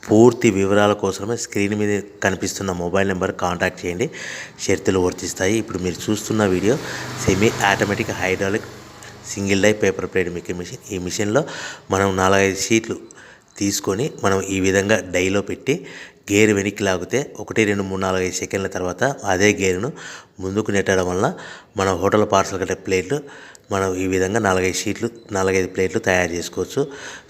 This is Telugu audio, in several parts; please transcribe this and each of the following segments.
పూర్తి వివరాల కోసమే స్క్రీన్ మీద కనిపిస్తున్న మొబైల్ నెంబర్ కాంటాక్ట్ చేయండి. షరతులు వర్తిస్తాయి. ఇప్పుడు మీరు చూస్తున్న video semi automatic hydraulic single die paper plate making machine. ఈ మిషన్లో మనం 4-5 షీట్లు తీసుకొని మనం ఈ విధంగా డైలో పెట్టి గేర్ వెనక్కి లాగితే 1 2 3 4 5 సెకండ్ల తర్వాత అదే గేరును ముందుకు నెట్టడం వల్ల మన హోటల్ పార్సల్ కట్టే ప్లేట్లు మనం ఈ విధంగా 4-5 షీట్లు 4-5 ప్లేట్లు తయారు చేసుకోవచ్చు.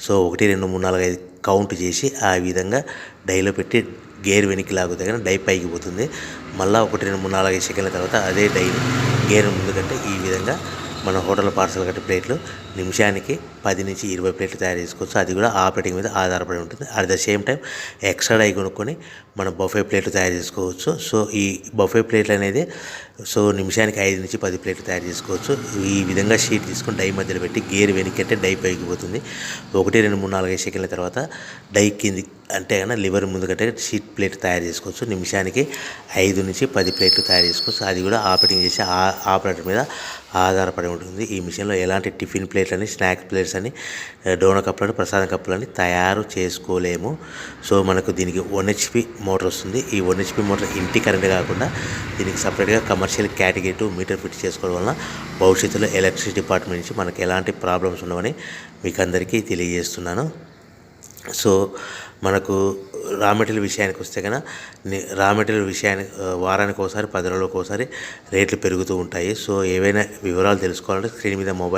సో 1 2 3 4 5 కౌంట్ చేసి ఆ విధంగా డైలో పెట్టి గేర్ వెనక్కి లాగితే కానీ డై పైకి పోతుంది. మళ్ళీ 1 2 3 4 5 సెకండ్ల తర్వాత అదే డైని గేర్ ముందుకంటే ఈ విధంగా మన హోటల్ పార్సల్ కట్టే ప్లేట్లు నిమిషానికి 10 నుంచి 20 ప్లేట్లు తయారు చేసుకోవచ్చు. అది కూడా ఆపరేటింగ్ మీద ఆధారపడి ఉంటుంది. At the same time extra die కొనుక్కొని మనం బఫే ప్లేట్లు తయారు చేసుకోవచ్చు. సో ఈ బఫే ప్లేట్లు అనేది నిమిషానికి 5 నుంచి 10 ప్లేట్లు తయారు చేసుకోవచ్చు. ఈ విధంగా షీట్ తీసుకొని డై మధ్యలో పెట్టి గేర్ వెనక్కి అంటే డై పైకి పోతుంది. 1 2 3 4 5 సెకండ్ల తర్వాత డై కింది అంటే కన్నా లివర్ ముందుకంటే షీట్ ప్లేట్ తయారు చేసుకోవచ్చు. నిమిషానికి 5 నుంచి 10 ప్లేట్లు తయారు చేసుకోవచ్చు. అది కూడా ఆపరేటింగ్ చేసే ఆపరేటర్ మీద ఆధారపడి ఉంటుంది. ఈ మిషన్లో ఎలాంటి టిఫిన్ ప్లేట్లని, స్నాక్స్ ప్లేట్స్ అని, డోనా కప్పులని, ప్రసాదం కప్పులని తయారు చేసుకోలేము. సో మనకు దీనికి 1 HP మోటార్ వస్తుంది. ఈ 1 HP మోటార్ ఇంటి కరెంట్ కాకుండా దీనికి సపరేట్గా కమర్షియల్ కేటగిరీ 2 మీటర్ ఫిట్ చేసుకోవడం వలన భవిష్యత్తులో ఎలక్ట్రిసిటీ డిపార్ట్మెంట్ నుంచి మనకు ఎలాంటి ప్రాబ్లమ్స్ ఉండవని మీకు అందరికీ తెలియజేస్తున్నాను. సో మనకు రా మెటీరియల్ విషయానికి వస్తే కనుక రా మెటీరియల్ విషయానికి వారానికి ఒకసారి 10 రోజులకు ఒకసారి రేట్లు పెరుగుతూ ఉంటాయి. సో ఏవైనా వివరాలు తెలుసుకోవాలంటే స్క్రీన్ మీద మొబైల్